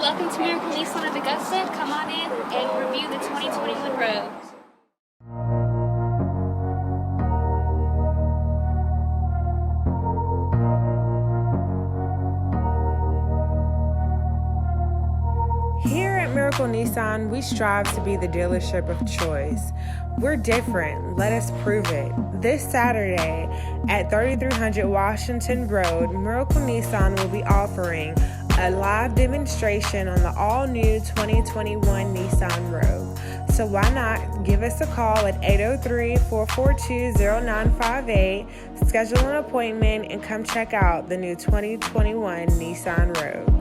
Welcome to Miracle Nissan of Augusta. Come on in and review the 2021 Rogue. Here at Miracle Nissan, we strive to be the dealership of choice. We're different. Let us prove it. This Saturday at 3300 Washington Road, Miracle Nissan will be offering a live demonstration on the all-new 2021 Nissan Rogue. So why not give us a call at 803-442-0958, schedule an appointment, and come check out the new 2021 Nissan Rogue.